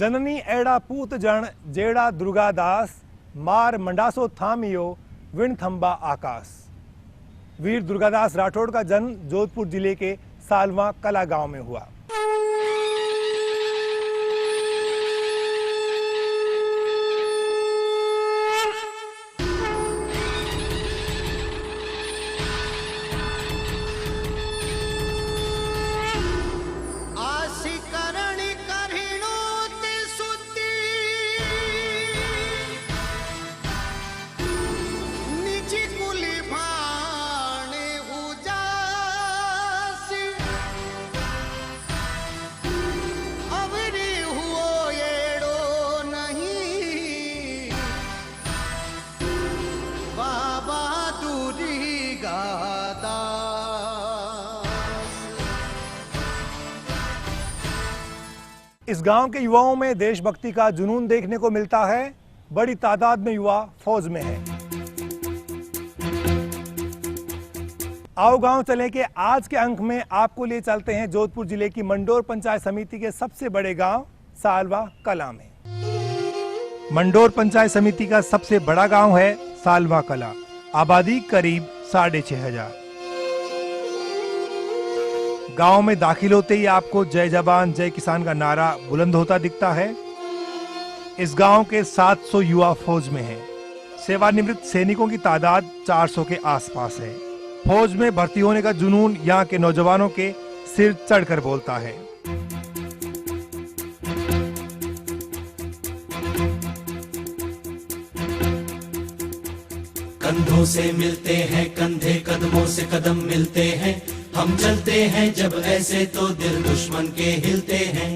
जननी एड़ा पूत जन जेड़ा दुर्गादास मार मंडासो थामियो विण थंबा आकाश। वीर दुर्गादास राठौड़ का जन्म जोधपुर जिले के सालवा कला गांव में हुआ। इस गांव के युवाओं में देशभक्ति का जुनून देखने को मिलता है। बड़ी तादाद में युवा फौज में हैं। आओ गांव चले के आज के अंक में आपको ले चलते हैं जोधपुर जिले की मंडोर पंचायत समिति के सबसे बड़े गांव सालवा कला में। मंडोर पंचायत समिति का सबसे बड़ा गांव है सालवा कला। आबादी करीब 6,500। गांव में दाखिल होते ही आपको जय जवान जय किसान का नारा बुलंद होता दिखता है। इस गांव के 700 युवा फौज में हैं। सेवानिवृत्त सैनिकों की तादाद 400 के आसपास है। फौज में भर्ती होने का जुनून यहाँ के नौजवानों के सिर चढ़कर बोलता है। कंधों से मिलते हैं कंधे, कदमों से कदम मिलते हैं। हम चलते हैं जब ऐसे तो दिल दुश्मन के हिलते हैं।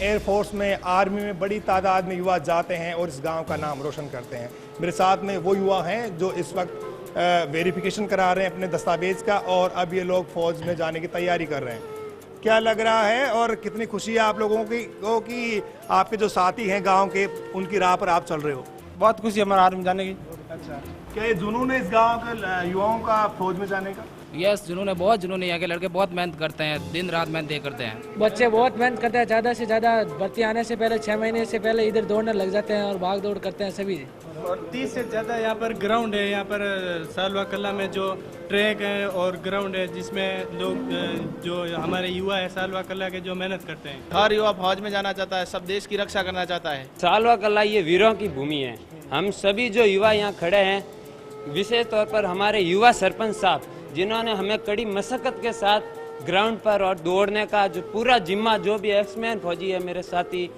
एयरफोर्स में, आर्मी में बड़ी तादाद में युवा जाते हैं और इस गांव का नाम रोशन करते हैं। मेरे साथ में वो युवा हैं जो इस वक्त वेरिफिकेशन करा रहे हैं अपने दस्तावेज का, और अब ये लोग फौज में जाने की तैयारी कर रहे हैं। क्या लग रहा है और कितनी खुशी है आप लोगों की कि आपके जो साथी हैं गाँव के, उनकी राह पर आप चल रहे हो? बहुत खुशी है हमारा आर्मी जाने की। अच्छा, क्या ये जुनून है इस गांव के युवाओं का फौज में जाने का? यस, जुनून है, बहुत जुनून है। यहाँ के लड़के बहुत मेहनत करते हैं, दिन रात मेहनत करते हैं। बच्चे बहुत मेहनत करते हैं, ज़्यादा से ज़्यादा भर्ती आने से पहले 6 महीने से पहले इधर दौड़ने लग जाते हैं और भाग दौड़ करते हैं सभी। और 30 से ज़्यादा यहाँ पर ग्राउंड है। यहाँ पर सालवा कला में जो ट्रैक है और ग्राउंड है जिसमें लोग जो हमारे युवा है सालवा कला के जो मेहनत करते हैं। हर युवा फौज में जाना चाहता है, सब देश की रक्षा करना चाहता है। सालवा कला ये वीरों की भूमि है। हम सभी जो युवा यहाँ खड़े हैं, विशेष तौर पर हमारे युवा सरपंच साहब जिन्होंने हमें कड़ी मशक्कत के साथ ग्राउंड पर और दौड़ने का जो पूरा जिम्मा, जो भी एक्समैन फौजी है मेरे साथी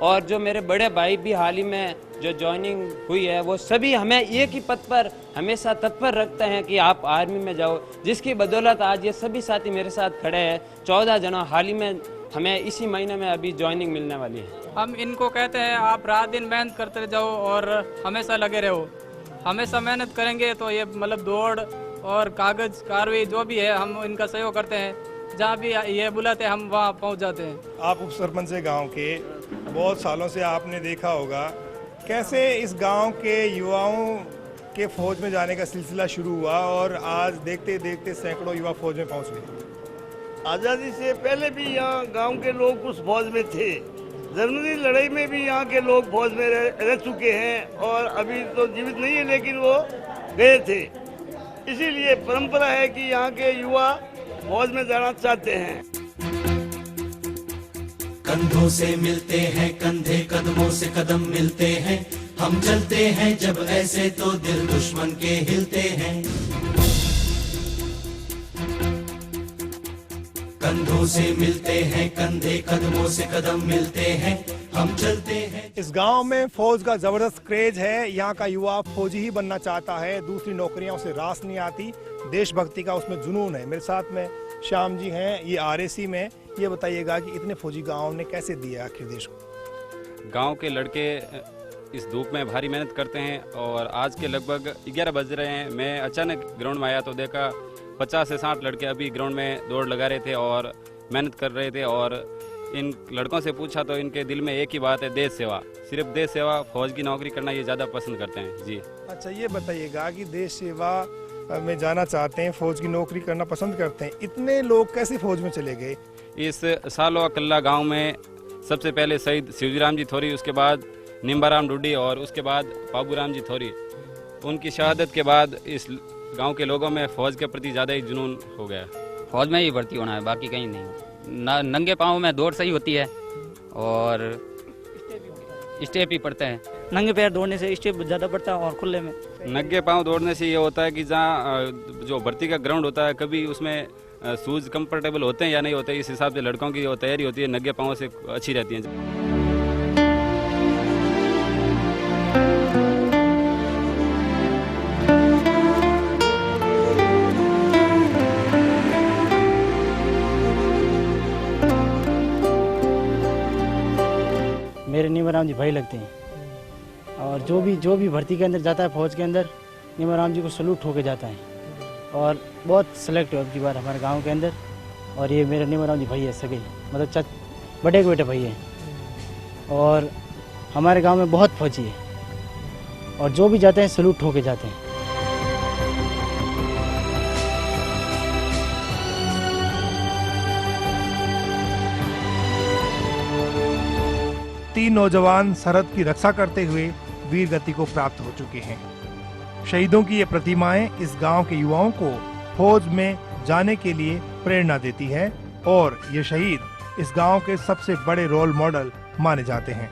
और जो मेरे बड़े भाई भी हाल ही में जो ज्वाइनिंग हुई है, वो सभी हमें एक ही पद पर हमेशा तत्पर रखते हैं कि आप आर्मी में जाओ, जिसकी बदौलत आज ये सभी साथी मेरे साथ खड़े हैं। 14 जना हाल ही में हमें इसी महीने में अभी ज्वाइनिंग मिलने वाली है। हम इनको कहते हैं आप रात दिन मेहनत करते जाओ और हमेशा लगे रहो। हमेशा मेहनत करेंगे तो ये मतलब दौड़ और कागज कार्रवाई जो भी है हम इनका सहयोग करते हैं। जहाँ भी ये बुलाते हैं हम वहाँ पहुँच जाते हैं। आप उप सरपंच है गाँव के, बहुत सालों से आपने देखा होगा कैसे इस गांव के युवाओं के फौज में जाने का सिलसिला शुरू हुआ और आज देखते देखते सैकड़ों युवा फौज में पहुंच गए। आज़ादी से पहले भी यहाँ गांव के लोग उस फौज में थे। जर्मनी लड़ाई में भी यहाँ के लोग फौज में रह चुके हैं और अभी तो जीवित नहीं है, लेकिन वो गए थे। इसीलिए परंपरा है कि यहाँ के युवा फौज में जाना चाहते हैं। कंधों से मिलते हैं कंधे, कदमों से कदम मिलते हैं। हम चलते हैं जब ऐसे तो दिल दुश्मन के हिलते हैं। कंधों से मिलते हैं कंधे, कदमों से कदम मिलते हैं। हम चलते हैं। इस गांव में फौज का जबरदस्त क्रेज है। यहाँ का युवा फौजी ही बनना चाहता है, दूसरी नौकरियां उसे रास नहीं आती। देशभक्ति का उसमें जुनून है। मेरे साथ में श्याम जी हैं, ये RAC में। ये बताइएगा कि इतने फौजी गांव ने कैसे दिया आखिर देश को? गांव के लड़के इस धूप में भारी मेहनत करते हैं और आज के लगभग 11 बज रहे हैं। मैं अचानक ग्राउंड में आया तो देखा 50 से 60 लड़के अभी ग्राउंड में दौड़ लगा रहे थे और मेहनत कर रहे थे। और इन लड़कों से पूछा तो इनके दिल में एक ही बात है, देश सेवा। सिर्फ देश सेवा, फौज की नौकरी करना ये ज़्यादा पसंद करते हैं जी। अच्छा, ये बताइएगा कि देश सेवा में जाना चाहते हैं, फौज की नौकरी करना पसंद करते हैं, इतने लोग कैसे फौज में चले गए? इस सालवा कल्ला गांव में सबसे पहले शहीद शिवजीराम जी थोरी, उसके बाद निम्बाराम डुड्डी और उसके बाद बाबूराम जी थोरी। उनकी शहादत के बाद इस गांव के लोगों में फ़ौज के प्रति ज़्यादा ही जुनून हो गया। फौज में ही भर्ती होना है, बाकी कहीं नहीं। नंगे पाँव में दौड़ सही होती है और स्टेप ही पड़ते हैं। नंगे पैर दौड़ने से स्टेप ज़्यादा पड़ता है और खुले में नंगे पाँव दौड़ने से ये होता है कि जहाँ जो भर्ती का ग्राउंड होता है, कभी उसमें शूज़ कंफर्टेबल होते हैं या नहीं होते, इस हिसाब से लड़कों की जो तैयारी होती है नंगे पाँव से अच्छी रहती है। मेरे निम्बाराम जी भाई लगते हैं और जो भी भर्ती के अंदर जाता है फौज के अंदर, निम्बाराम जी को सलूट होके जाता है और बहुत सेलेक्ट हुआ अब की बार हमारे गांव के अंदर। और ये मेरे निम्बाराम जी भाई है सगे, मतलब बड़े के बेटे भाई हैं और हमारे गांव में बहुत फौजी है और जो भी जाते हैं सलूट होके जाते हैं। तीन नौजवान सरहद की रक्षा करते हुए वीर गति को प्राप्त हो चुके हैं। शहीदों की ये प्रतिमाएं इस गांव के युवाओं को फौज में जाने के लिए प्रेरणा देती है और ये शहीद इस गांव के सबसे बड़े रोल मॉडल माने जाते हैं।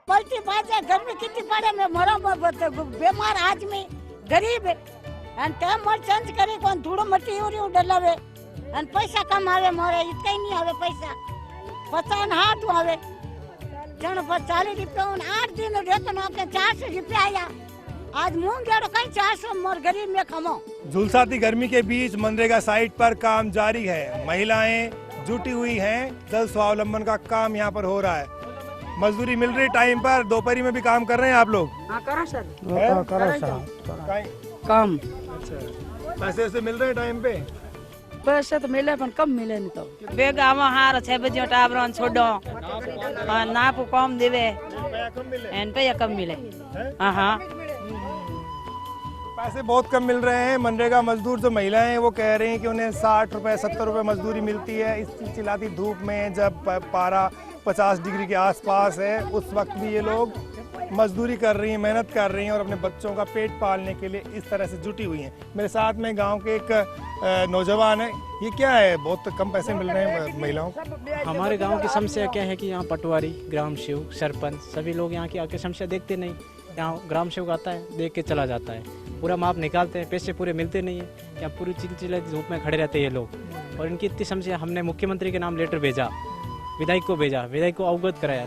पलटी बाजे गर्मी कितनी पड़े में मरो बीमार आदमी गरीब एंड टाइम मर चेंज करे कौन धूड़ो मट्टी उरी डलावे एंड पैसा कम आवे मोरे इतना ही नहीं आवे पैसा 50 हाथ आवे जण 40 रुपया 8 दिन वेतन आपने 400 रुपया आया। आज मूंग गेड़ो कहीं 400 मोर गरीब में खमो। झुलसाती गर्मी के बीच मनरेगा साइट पर काम जारी है। महिलाएं जुटी हुई हैं, जल स्वावलंबन का काम यहाँ पर हो रहा है। मजदूरी मिल रही टाइम पर, दोपहरी में भी काम कर रहे हैं आप लोग? हाँ करो सर, काम अच्छा। पैसे से मिल रहे हैं टाइम पे? पैसे तो मिले पर कम मिले नहीं तो बेग आवा हार 6 बजे टाबरन छोड़ो नाप कम देवे एन पे कम मिले। हां पैसे बहुत कम मिल रहे हैं। मनरेगा मजदूर जो महिलाएं हैं वो कह रही हैं कि उन्हें 60 रुपए 70 रुपए मजदूरी मिलती है। इस चिलचिलाती धूप में जब पारा 50 डिग्री के आसपास है, उस वक्त भी ये लोग मजदूरी कर रही हैं, मेहनत कर रही हैं और अपने बच्चों का पेट पालने के लिए इस तरह से जुटी हुई हैं। मेरे साथ में गांव के एक नौजवान है। ये क्या है, बहुत कम पैसे मिल रहे हैं महिलाओं को? हमारे गांव की समस्या क्या है कि यहाँ पटवारी, ग्राम सेवक, सरपंच सभी लोग यहाँ की आके समस्या देखते नहीं। यहाँ ग्राम सेवक आता है, देख के चला जाता है, पूरा माप निकालते हैं, पैसे पूरे मिलते नहीं है। यहाँ पूरी चिलचिलाती धूप में खड़े रहते हैं ये लोग और इनकी इतनी समस्या। हमने मुख्यमंत्री के नाम लेटर भेजा, विधायक को भेजा, विधायक को अवगत कराया।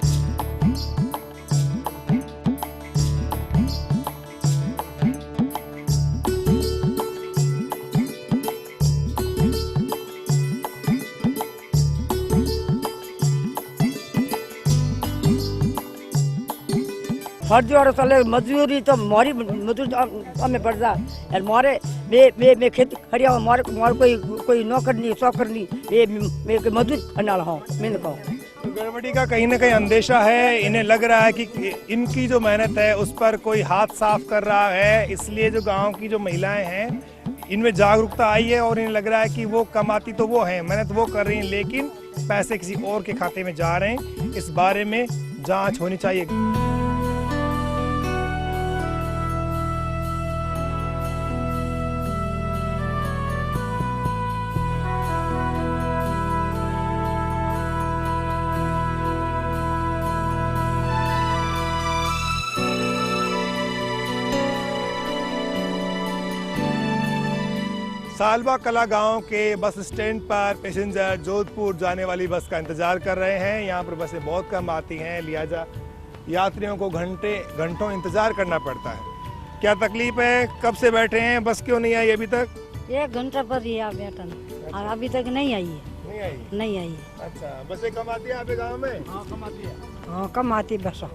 फर्जी और चले मजदूरी तो मोरी मजदूर हमें पड़ जा और मोरे मैं खेती खड़िया मोरे कोई नौकर नहीं शौकर नहीं मैं मजदूर करना हूँ। मैंने कहा गड़बड़ी का कहीं ना कहीं अंदेशा है। इन्हें लग रहा है कि इनकी जो मेहनत है उस पर कोई हाथ साफ कर रहा है, इसलिए जो गांव की जो महिलाएं हैं इनमें जागरूकता आई है और इन्हें लग रहा है कि वो कमाती तो वो हैं, मेहनत वो कर रही हैं, लेकिन पैसे किसी और के खाते में जा रहे हैं। इस बारे में जांच होनी चाहिए। सालवा कला गांव के बस स्टैंड पर पैसेंजर जोधपुर जाने वाली बस का इंतजार कर रहे हैं। यहाँ पर बसें बहुत कम आती हैं, लिहाजा यात्रियों को घंटों इंतजार करना पड़ता है। क्या तकलीफ है? कब से बैठे हैं, बस क्यों नहीं आई अभी तक? 1 घंटा पर ही आ बैठन और अभी तक नहीं आई है। नहीं आई है। अच्छा, बसें कम आती है आपके गाँव में? हाँ कम आती है। हाँ कम आती बसों,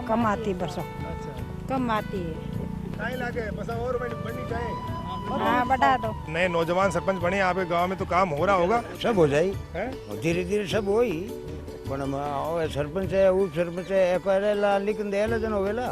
कम आती बसों। अच्छा, कम आती है। कहीं लाके बसें और बढ़नी चाहिए। हाँ बढ़ा दो। नए नौजवान सरपंच बने आपके गांव में तो काम हो रहा होगा? सब हो जाए, धीरे धीरे सब हो ही। सरपंच है, उप सरपंच है, लेकिन देला जन होवेला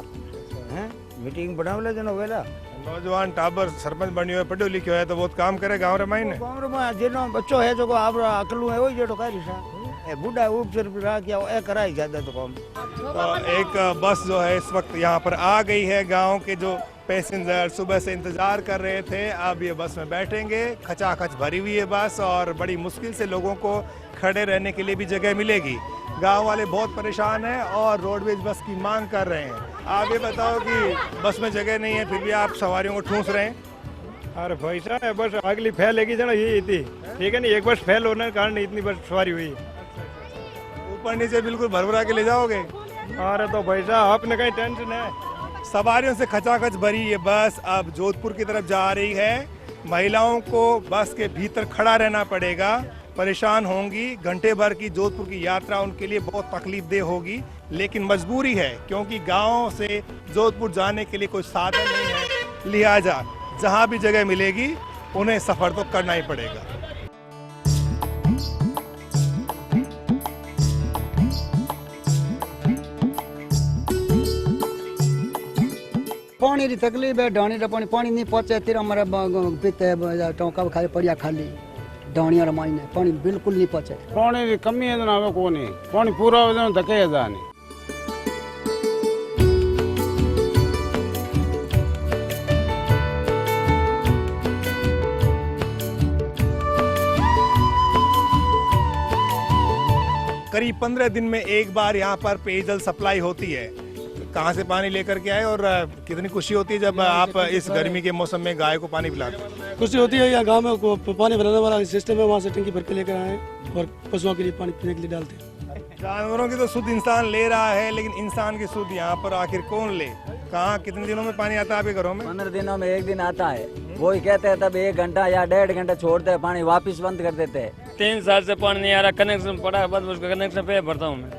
हैं, मीटिंग बनावेला जन होवेला। नौजवान टाबर सरपंच बनी हुए, पढ़ो लिखो है तो बहुत काम करे गांव रे मायने। गांव में जिनो बच्चो है जो आप अकलू है वही जो करी सा ए बूढ़ा उप सरपंच रहा क्या ए कराई ज्यादा तो काम। तो एक बस जो है इस वक्त यहाँ पर आ गई है। गांव के जो पैसेंजर सुबह से इंतजार कर रहे थे, अब ये बस में बैठेंगे। खचाखच भरी हुई है बस और बड़ी मुश्किल से लोगों को खड़े रहने के लिए भी जगह मिलेगी। गांव वाले बहुत परेशान हैं और रोडवेज बस की मांग कर रहे हैं। आप ये बताओ कि बस में जगह नहीं है फिर भी आप सवारियों को ठूंस रहे हैं। अरे भाई साहब बस अगली फेल लेगी जना ये थी, ठीक है ना, एक बस फेल होने के कारण इतनी बस सवारी हुई। ऊपर नीचे बिल्कुल भरभरा के ले जाओगे? अरे तो भाई साहब आपने कहीं टेंशन है। सवारियों से खचाखच भरी ये बस अब जोधपुर की तरफ जा रही है। महिलाओं को बस के भीतर खड़ा रहना पड़ेगा, परेशान होंगी। घंटे भर की जोधपुर की यात्रा उनके लिए बहुत तकलीफदेह होगी, लेकिन मजबूरी है क्योंकि गांव से जोधपुर जाने के लिए कोई साधन नहीं है। लिहाजा जहां भी जगह मिलेगी उन्हें सफर तो करना ही पड़ेगा। पानी की तकलीफ है, डाणी रा पानी नहीं पहुंचे फिर हमारा पीते टोका खाली पड़िया खाली डाणिया रा मायने पानी बिल्कुल नहीं पहुंचे। पानी की कमी है ना को नहीं, पानी पूरा हो जाए धके जाने। करीब 15 दिन में एक बार यहाँ पर पेयजल सप्लाई होती है। कहाँ से पानी लेकर के आए और कितनी खुशी होती है जब आप इस गर्मी के मौसम में गाय को पानी पिलाते हैं? खुशी होती है। यहाँ गांव में पानी भराने वाला सिस्टम है, वहाँ से टंकी भर के लेकर आए और पशुओं के लिए पानी पीने के लिए डालते हैं। जानवरों की तो शुद्ध इंसान ले रहा है, लेकिन इंसान की शुद्ध यहाँ पर आखिर कौन ले? कहाँ कितने दिनों में पानी आता है आपके घरों में? 15 दिनों में एक दिन आता है। वो ही कहते हैं तब 1 घंटा या 1.5 घंटा छोड़ते हैं, पानी वापस बंद कर देते हैं। 3 साल से पानी नहीं आ रहा, कनेक्शन पड़ा बंद, उसका कनेक्शन पे भरता हूँ मैं।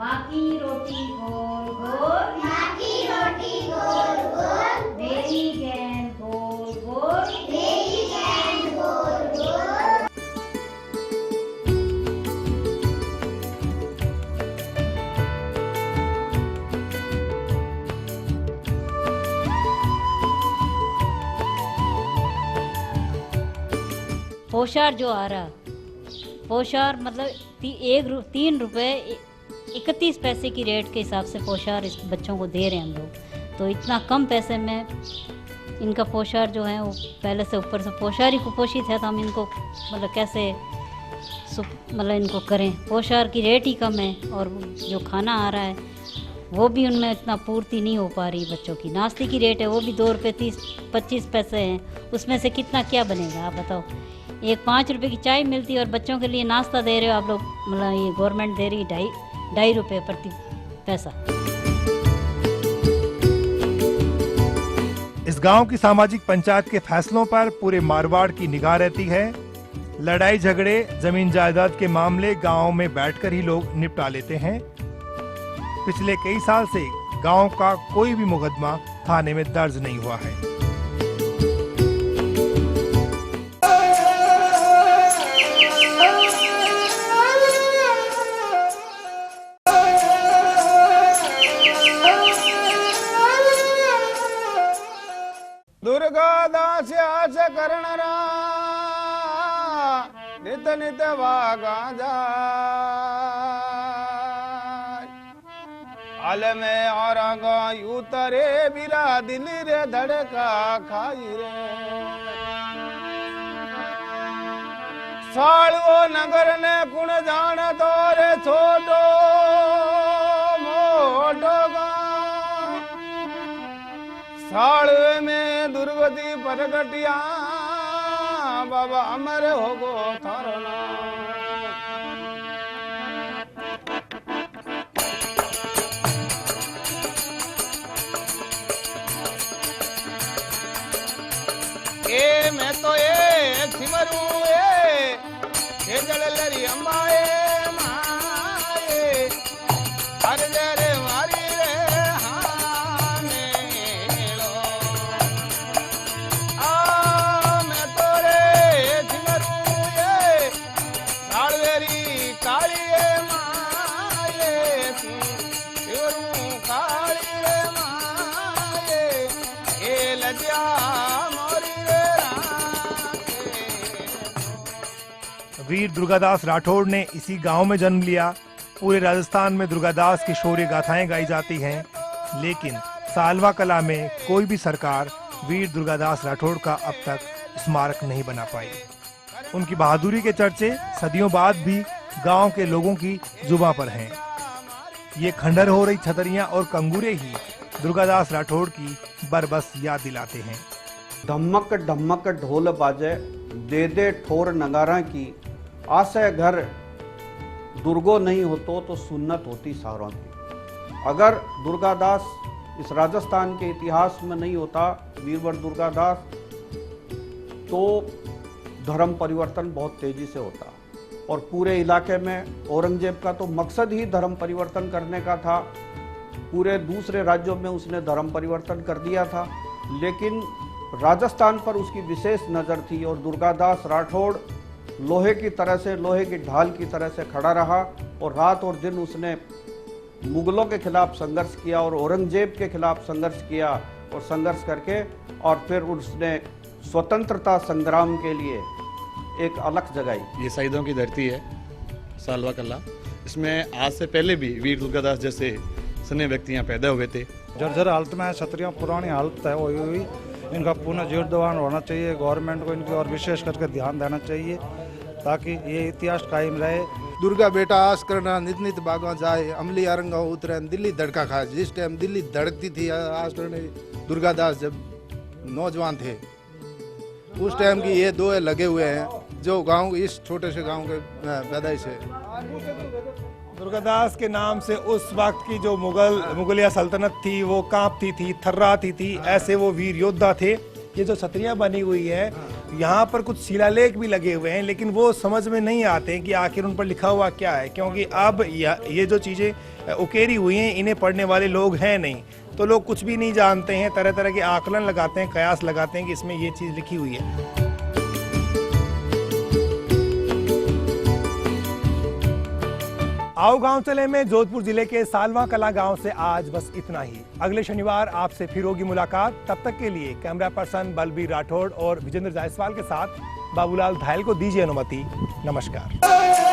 बाकी रोटी गोल गोल, बाकी रोटी गोल गोल, मेरी गेंद गोल गोल, मेरी गेंद गोल गोल। पोशार जो आ रहा, पोशार मतलब 3 रुपए 31 पैसे की रेट के हिसाब से पोशार इस बच्चों को दे रहे हैं हम लोग। तो इतना कम पैसे में इनका पोशार जो है वो पहले से ऊपर से पोशार ही कुपोषित है, तो हम इनको मतलब कैसे मतलब इनको करें। पोशार की रेट ही कम है और जो खाना आ रहा है वो भी उनमें इतना पूर्ति नहीं हो पा रही बच्चों की। नाश्ते की रेट है वो भी 2 रुपये 25 पैसे हैं, उसमें से कितना क्या बनेगा आप बताओ। एक 5 रुपए की चाय मिलती है और बच्चों के लिए नाश्ता दे रहे हो आप लोग, मतलब ये गवर्नमेंट दे रही 2.5 रुपये प्रति पैसा। इस गांव की सामाजिक पंचायत के फैसलों पर पूरे मारवाड़ की निगाह रहती है। लड़ाई झगड़े, जमीन जायदाद के मामले गांव में बैठकर ही लोग निपटा लेते हैं। पिछले कई साल से गांव का कोई भी मुकदमा थाने में दर्ज नहीं हुआ है। दुर्गा दास आस करणरा नित नित वागा जाय आल में और उतरे बिरा दिल रे धड़का खाई रे सालो नगर ने कुण जान तो रे छोटो मोटो गा साल दुर्गति प्रगटिया बाबा अमर होगो थारो नाम। ए मैं तो ए सिमरू ए जल लरी अम्बाए माए हर जरे मारी रे हाने लो आ मैं तो रे सिमरू ए सालवेरी काली माए सिमरू काली रे माए ए लज्जा वीर दुर्गादास राठौड़ ने इसी गांव में जन्म लिया। पूरे राजस्थान में दुर्गादास की शौर्य गाथाएं गाई जाती हैं, लेकिन सालवा कला में कोई भी सरकार वीर दुर्गादास राठौड़ का अब तक स्मारक नहीं बना पाई। उनकी बहादुरी के चर्चे सदियों बाद भी गांव के लोगों की जुबां पर हैं। ये खंडर हो रही छतरियां और कंगूरे ही दुर्गादास राठौड़ की बरबस याद दिलाते हैं। धमक धमक ढोल बाजे, दे दे ठोर नगारा की, आसे घर दुर्गो नहीं होतो तो सुन्नत होती सारों की। अगर दुर्गादास इस राजस्थान के इतिहास में नहीं होता, वीरवर दुर्गादास, तो धर्म परिवर्तन बहुत तेजी से होता और पूरे इलाके में औरंगजेब का तो मकसद ही धर्म परिवर्तन करने का था। पूरे दूसरे राज्यों में उसने धर्म परिवर्तन कर दिया था, लेकिन राजस्थान पर उसकी विशेष नज़र थी और दुर्गादास राठौड़ लोहे की तरह से, लोहे की ढाल की तरह से खड़ा रहा और रात और दिन उसने मुगलों के खिलाफ संघर्ष किया और औरंगजेब के खिलाफ संघर्ष किया और संघर्ष करके और फिर उसने स्वतंत्रता संग्राम के लिए एक अलग जगाई। ये शहीदों की धरती है सालवा कला। इसमें आज से पहले भी वीर दुर्गादास जैसे सने व्यक्ति यहाँ पैदा हुए थे। जर्जर हालत में क्षत्रियों पुरानी हालत है हुई, इनका पुनः जीर्णोद्धार होना चाहिए। गवर्नमेंट को इनकी और विशेष करके ध्यान देना चाहिए ताकि ये इतिहास कायम रहे। दुर्गा बेटा आस करना नित नित बागा जाए, अमली अरंगा उतरे, दिल्ली धड़का खाए। जिस टाइम दिल्ली धड़कती थी आस करने दुर्गादास जब नौजवान थे, उस टाइम की ये दो लगे हुए हैं जो गांव, इस छोटे से गांव के पैदाइश है। दुर्गादास के नाम से उस वक्त की जो मुगलिया सल्तनत थी वो कांपती थी, थर्राती थी। ऐसे वो वीर योद्धा थे। ये जो छतरियां बनी हुई है, यहाँ पर कुछ शिलालेख भी लगे हुए हैं, लेकिन वो समझ में नहीं आते कि आखिर उन पर लिखा हुआ क्या है, क्योंकि अब ये जो चीज़ें उकेरी हुई हैं इन्हें पढ़ने वाले लोग हैं नहीं, तो लोग कुछ भी नहीं जानते हैं। तरह तरह के आकलन लगाते हैं, कयास लगाते हैं कि इसमें ये चीज़ लिखी हुई है। आओ गांव चले में जोधपुर जिले के सालवा कला गांव से आज बस इतना ही। अगले शनिवार आपसे फिर होगी मुलाकात। तब तक के लिए कैमरा पर्सन बलबीर राठौड़ और विजेंद्र जायसवाल के साथ बाबूलाल धायल को दीजिए अनुमति। नमस्कार।